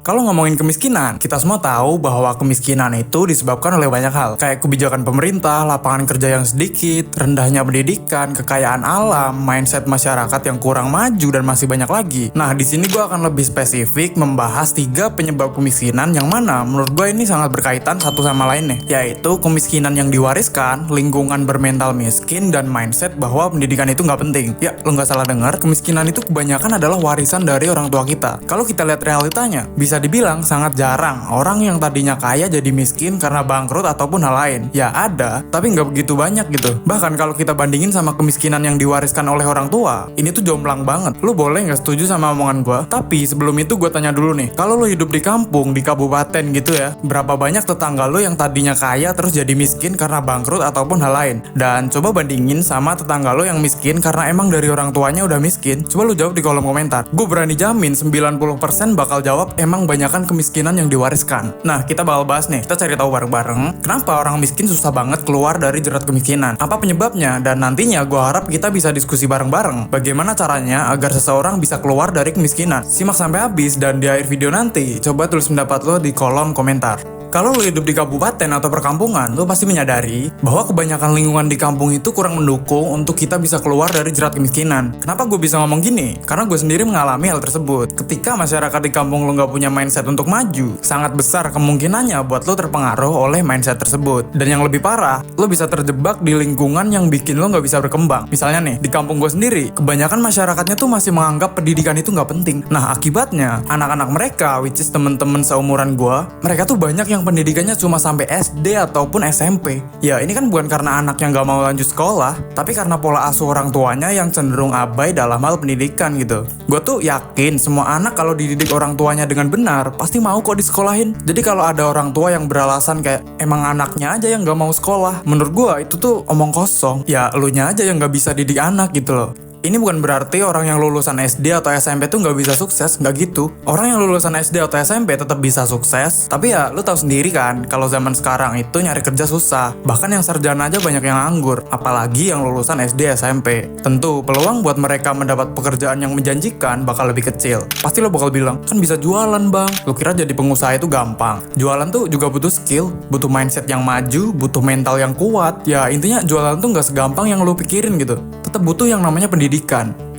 Kalau ngomongin kemiskinan, kita semua tahu bahwa kemiskinan itu disebabkan oleh banyak hal. Kayak kebijakan pemerintah, lapangan kerja yang sedikit, rendahnya pendidikan, kekayaan alam, mindset masyarakat yang kurang maju, dan masih banyak lagi. Nah, di sini gue akan lebih spesifik membahas 3 penyebab kemiskinan yang mana menurut gue ini sangat berkaitan satu sama lainnya. Yaitu kemiskinan yang diwariskan, lingkungan bermental miskin, dan mindset bahwa pendidikan itu nggak penting. Ya, lo nggak salah dengar, kemiskinan itu kebanyakan adalah warisan dari orang tua kita. Kalau kita lihat realitanya, bisa dibilang sangat jarang orang yang tadinya kaya jadi miskin karena bangkrut ataupun hal lain. Ya ada, tapi nggak begitu banyak gitu. Bahkan kalau kita bandingin sama kemiskinan yang diwariskan oleh orang tua, ini tuh jomplang banget. Lu boleh nggak setuju sama omongan gue? Tapi sebelum itu gue tanya dulu nih, kalau lu hidup di kampung, di kabupaten gitu ya, berapa banyak tetangga lu yang tadinya kaya terus jadi miskin karena bangkrut ataupun hal lain? Dan coba bandingin sama tetangga lu yang miskin karena emang dari orang tuanya udah miskin. Coba lu jawab di kolom komentar. Gue berani jamin 90% bakal jawab emang banyakan kemiskinan yang diwariskan. Nah, kita bakal bahas nih. Kita cari tahu bareng-bareng kenapa orang miskin susah banget keluar dari jerat kemiskinan. Apa penyebabnya? Dan nantinya gue harap kita bisa diskusi bareng-bareng bagaimana caranya agar seseorang bisa keluar dari kemiskinan. Simak sampai habis dan di akhir video nanti coba tulis pendapat lo di kolom komentar. Kalau lo hidup di kabupaten atau perkampungan, lo pasti menyadari bahwa kebanyakan lingkungan di kampung itu kurang mendukung untuk kita bisa keluar dari jerat kemiskinan. Kenapa gue bisa ngomong gini? Karena gue sendiri mengalami hal tersebut. Ketika masyarakat di kampung lo nggak punya mindset untuk maju, sangat besar kemungkinannya buat lo terpengaruh oleh mindset tersebut. Dan yang lebih parah, lo bisa terjebak di lingkungan yang bikin lo nggak bisa berkembang. Misalnya nih, di kampung gue sendiri, kebanyakan masyarakatnya tuh masih menganggap pendidikan itu nggak penting. Nah, akibatnya, anak-anak mereka, which is temen-temen seumuran gue, mereka tuh banyak yang pendidikannya cuma sampai SD ataupun SMP. Ya, ini kan bukan karena anaknya nggak mau lanjut sekolah, tapi karena pola asuh orang tuanya yang cenderung abai dalam hal pendidikan gitu. Gue tuh yakin semua anak kalau dididik orang tuanya dengan benar, pasti mau kok disekolahin. Jadi kalau ada orang tua yang beralasan kayak emang anaknya aja yang nggak mau sekolah, menurut gue itu tuh omong kosong. Ya, elunya aja yang nggak bisa didik anak gitu loh. Ini bukan berarti orang yang lulusan SD atau SMP tuh nggak bisa sukses, nggak gitu. Orang yang lulusan SD atau SMP tetap bisa sukses, tapi ya lu tahu sendiri kan, kalau zaman sekarang itu nyari kerja susah. Bahkan yang sarjana aja banyak yang nganggur, apalagi yang lulusan SD SMP. Tentu peluang buat mereka mendapat pekerjaan yang menjanjikan bakal lebih kecil. Pasti lo bakal bilang, kan bisa jualan bang. Lu kira jadi pengusaha itu gampang? Jualan tuh juga butuh skill, butuh mindset yang maju, butuh mental yang kuat. Ya intinya jualan tuh nggak segampang yang lu pikirin gitu. Tetap butuh yang namanya pendidikan.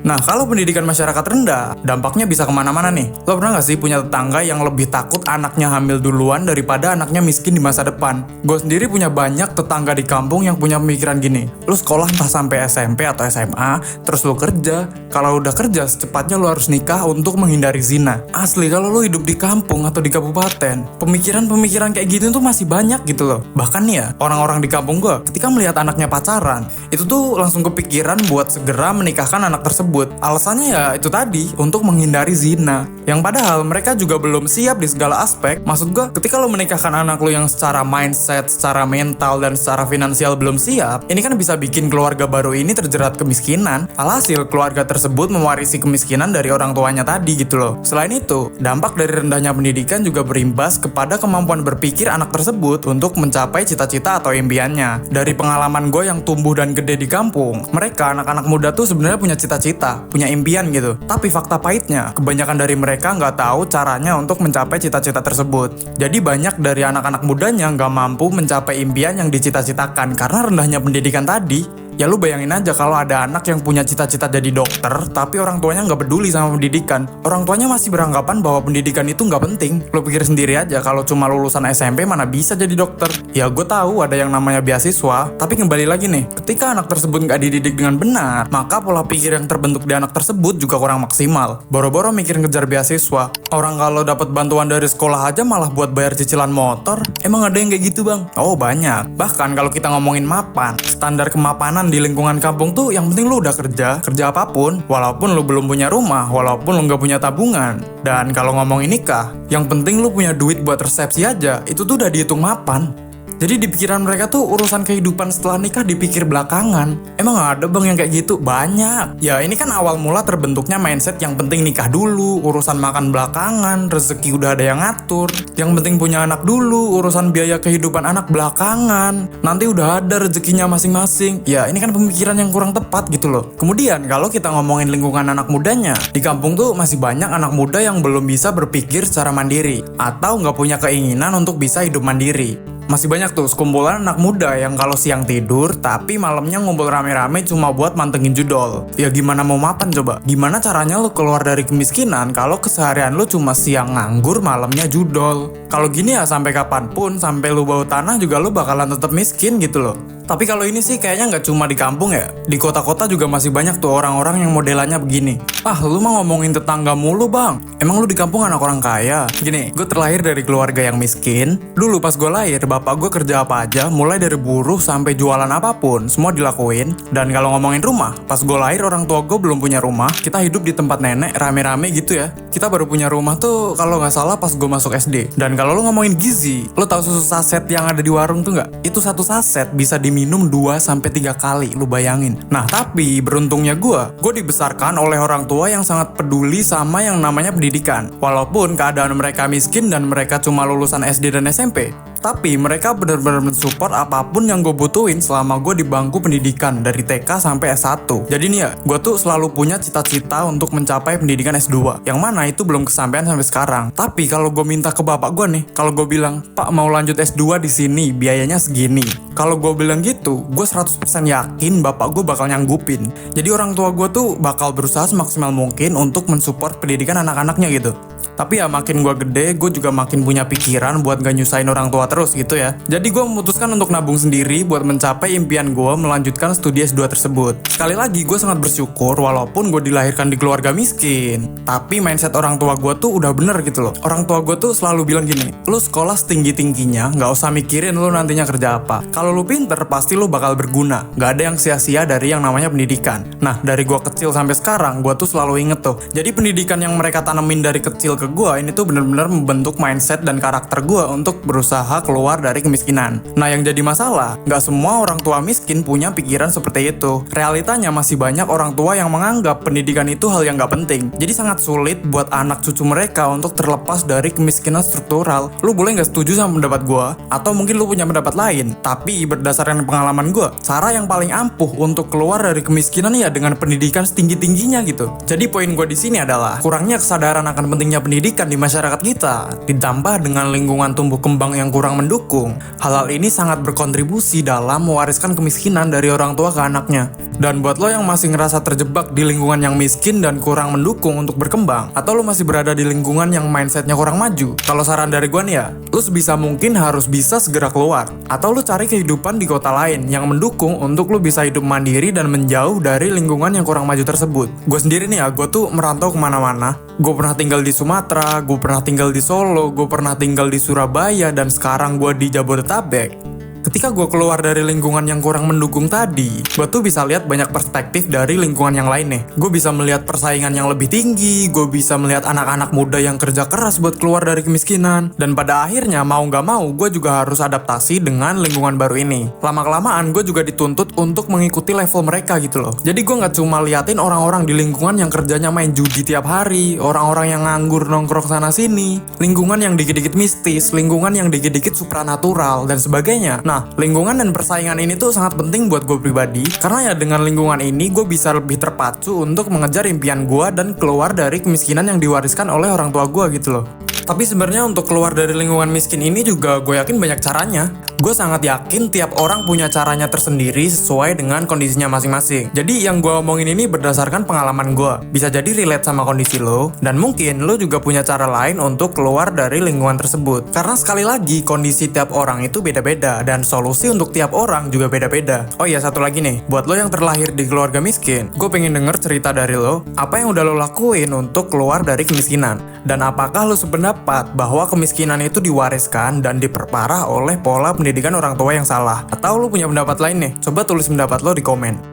Nah, kalau pendidikan masyarakat rendah, dampaknya bisa kemana-mana nih. Lo pernah gak sih punya tetangga yang lebih takut anaknya hamil duluan daripada anaknya miskin di masa depan? Gue sendiri punya banyak tetangga di kampung yang punya pemikiran gini. Lo sekolah entah sampai SMP atau SMA, terus lo kerja. Kalau udah kerja, secepatnya lo harus nikah untuk menghindari zina. Asli, kalau lo hidup di kampung atau di kabupaten, pemikiran-pemikiran kayak gitu tuh masih banyak gitu loh. Bahkan ya, orang-orang di kampung gue, ketika melihat anaknya pacaran, itu tuh langsung kepikiran buat segera menikahkan anak tersebut. Alasannya ya itu tadi, untuk menghindari zina. Yang padahal mereka juga belum siap di segala aspek. Maksud gue, ketika lo menikahkan anak lo yang secara mindset, secara mental, dan secara finansial belum siap, ini kan bisa bikin keluarga baru ini terjerat kemiskinan. Alhasil keluarga tersebut mewarisi kemiskinan dari orang tuanya tadi gitu loh. Selain itu, dampak dari rendahnya pendidikan juga berimbas kepada kemampuan berpikir anak tersebut untuk mencapai cita-cita atau impiannya. Dari pengalaman gue yang tumbuh dan gede di kampung, mereka anak-anak muda tuh sebenarnya punya cita-cita, punya impian gitu. Tapi fakta pahitnya, kebanyakan dari mereka nggak tahu caranya untuk mencapai cita-cita tersebut. Jadi banyak dari anak-anak mudanya nggak mampu mencapai impian yang dicita-citakan karena rendahnya pendidikan tadi. Ya lu bayangin aja kalau ada anak yang punya cita-cita jadi dokter, tapi orang tuanya nggak peduli sama pendidikan. Orang tuanya masih beranggapan bahwa pendidikan itu nggak penting. Lu pikir sendiri aja, kalau cuma lulusan SMP mana bisa jadi dokter? Ya gue tahu ada yang namanya beasiswa, tapi kembali lagi nih, ketika anak tersebut nggak dididik dengan benar, maka pola pikir yang terbentuk di anak tersebut juga kurang maksimal. Boro-boro mikir ngejar beasiswa. Orang kalau dapat bantuan dari sekolah aja malah buat bayar cicilan motor. Emang ada yang kayak gitu bang? Oh banyak. Bahkan kalau kita ngomongin mapan, standar kemapanan di lingkungan kampung tuh yang penting lu udah kerja apapun, walaupun lu belum punya rumah, walaupun lu nggak punya tabungan. Dan kalau ngomongin nikah, yang penting lu punya duit buat resepsi aja, itu tuh udah dihitung mapan. Jadi di pikiran mereka tuh urusan kehidupan setelah nikah dipikir belakangan. Emang ada bang yang kayak gitu? Banyak. Ya ini kan awal mula terbentuknya mindset yang penting nikah dulu, urusan makan belakangan, rezeki udah ada yang ngatur. Yang penting punya anak dulu, urusan biaya kehidupan anak belakangan. Nanti udah ada rezekinya masing-masing. Ya ini kan pemikiran yang kurang tepat gitu loh. Kemudian kalau kita ngomongin lingkungan anak mudanya, di kampung tuh masih banyak anak muda yang belum bisa berpikir secara mandiri atau nggak punya keinginan untuk bisa hidup mandiri. Masih banyak tuh sekumpulan anak muda yang kalau siang tidur tapi malamnya ngumpul rame-rame cuma buat mantengin judol. Ya gimana mau mapan coba? Gimana caranya lo keluar dari kemiskinan kalau keseharian lo cuma siang nganggur malamnya judol? Kalau gini ya sampai kapanpun, sampai lo bau tanah juga lo bakalan tetap miskin gitu loh. Tapi kalau ini sih kayaknya nggak cuma di kampung ya. Di kota-kota juga masih banyak tuh orang-orang yang modelannya begini. Ah, lu mah ngomongin tetangga mulu bang. Emang lu di kampung anak orang kaya? Gini, gue terlahir dari keluarga yang miskin. Dulu pas gue lahir, bapak gue kerja apa aja, mulai dari buruh sampai jualan apapun, semua dilakuin. Dan kalau ngomongin rumah, pas gue lahir orang tua gue belum punya rumah. Kita hidup di tempat nenek, rame-rame gitu ya. Kita baru punya rumah tuh kalau nggak salah pas gue masuk SD. Dan kalau lu ngomongin gizi, lu tahu susu saset yang ada di warung tuh nggak? Itu satu saset bisa diminum 2-3 kali, lu bayangin. Nah tapi beruntungnya gue dibesarkan oleh orang tua yang sangat peduli sama yang namanya pendidikan. Walaupun keadaan mereka miskin dan mereka cuma lulusan SD dan SMP, tapi mereka benar-benar mensupport apapun yang gue butuhin selama gue di bangku pendidikan dari TK sampai S1. Jadi nih ya, gue tuh selalu punya cita-cita untuk mencapai pendidikan S2, yang mana itu belum kesampaian sampai sekarang. Tapi kalau gue minta ke bapak gue nih, kalau gue bilang, Pak mau lanjut S2 di sini, biayanya segini. Kalau gue bilang gitu, gue 100% yakin bapak gue bakal nyanggupin. Jadi orang tua gue tuh bakal berusaha semaksimal mungkin untuk mensupport pendidikan anak-anaknya gitu. Tapi ya makin gue gede, gue juga makin punya pikiran buat gak nyusahin orang tua terus gitu ya. Jadi gue memutuskan untuk nabung sendiri buat mencapai impian gue melanjutkan studi S2 tersebut. Sekali lagi gue sangat bersyukur walaupun gue dilahirkan di keluarga miskin, tapi mindset orang tua gue tuh udah bener gitu loh. Orang tua gue tuh selalu bilang gini, lu sekolah setinggi-tingginya, gak usah mikirin lu nantinya kerja apa. Kalau lu pinter pasti lu bakal berguna. Gak ada yang sia-sia dari yang namanya pendidikan. Nah dari gue kecil sampai sekarang, gue tuh selalu inget tuh. Jadi pendidikan yang mereka tanemin dari kecil ke gue ini tuh bener-bener membentuk mindset dan karakter gue untuk berusaha keluar dari kemiskinan. Nah yang jadi masalah, gak semua orang tua miskin punya pikiran seperti itu. Realitanya masih banyak orang tua yang menganggap pendidikan itu hal yang gak penting. Jadi sangat sulit buat anak cucu mereka untuk terlepas dari kemiskinan struktural. Lu boleh gak setuju sama pendapat gue, atau mungkin lu punya pendapat lain. Tapi berdasarkan pengalaman gue, cara yang paling ampuh untuk keluar dari kemiskinan ya dengan pendidikan setinggi-tingginya gitu. Jadi poin gue di sini adalah kurangnya kesadaran akan pentingnya pendidikan di masyarakat kita, ditambah dengan lingkungan tumbuh kembang yang kurang mendukung. Hal-hal ini sangat berkontribusi dalam mewariskan kemiskinan dari orang tua ke anaknya. Dan buat lo yang masih ngerasa terjebak di lingkungan yang miskin dan kurang mendukung untuk berkembang, atau lo masih berada di lingkungan yang mindsetnya kurang maju, kalau saran dari gue nih ya, lo sebisa mungkin harus bisa segera keluar, atau lo cari kehidupan di kota lain yang mendukung untuk lo bisa hidup mandiri dan menjauh dari lingkungan yang kurang maju tersebut. Gue sendiri nih ya, gue tuh merantau kemana-mana. Gue pernah tinggal di Sumatera, gue pernah tinggal di Solo, gue pernah tinggal di Surabaya, dan sekarang gue di Jabodetabek. Ketika gue keluar dari lingkungan yang kurang mendukung tadi, gue tuh bisa lihat banyak perspektif dari lingkungan yang lain nih. Gue bisa melihat persaingan yang lebih tinggi, gue bisa melihat anak-anak muda yang kerja keras buat keluar dari kemiskinan. Dan pada akhirnya mau gak mau, gue juga harus adaptasi dengan lingkungan baru ini. Lama-kelamaan gue juga dituntut untuk mengikuti level mereka gitu loh. Jadi gue gak cuma liatin orang-orang di lingkungan yang kerjanya main judi tiap hari, orang-orang yang nganggur nongkrong sana-sini, lingkungan yang dikit-dikit mistis, lingkungan yang dikit-dikit supranatural, dan sebagainya. Nah, lingkungan dan persaingan ini tuh sangat penting buat gue pribadi, karena ya dengan lingkungan ini gue bisa lebih terpacu untuk mengejar impian gue dan keluar dari kemiskinan yang diwariskan oleh orang tua gue gitu loh. Tapi sebenarnya untuk keluar dari lingkungan miskin ini juga gue yakin banyak caranya. Gue sangat yakin tiap orang punya caranya tersendiri sesuai dengan kondisinya masing-masing. Jadi yang gue omongin ini berdasarkan pengalaman gue. Bisa jadi relate sama kondisi lo, dan mungkin lo juga punya cara lain untuk keluar dari lingkungan tersebut. Karena sekali lagi, kondisi tiap orang itu beda-beda, dan solusi untuk tiap orang juga beda-beda. Oh iya, satu lagi nih, buat lo yang terlahir di keluarga miskin, gue pengen denger cerita dari lo, apa yang udah lo lakuin untuk keluar dari kemiskinan. Dan apakah lo sependapat bahwa kemiskinan itu diwariskan dan diperparah oleh pola pendidikan orang tua yang salah? Atau lo punya pendapat lain nih? Coba tulis pendapat lo di komen.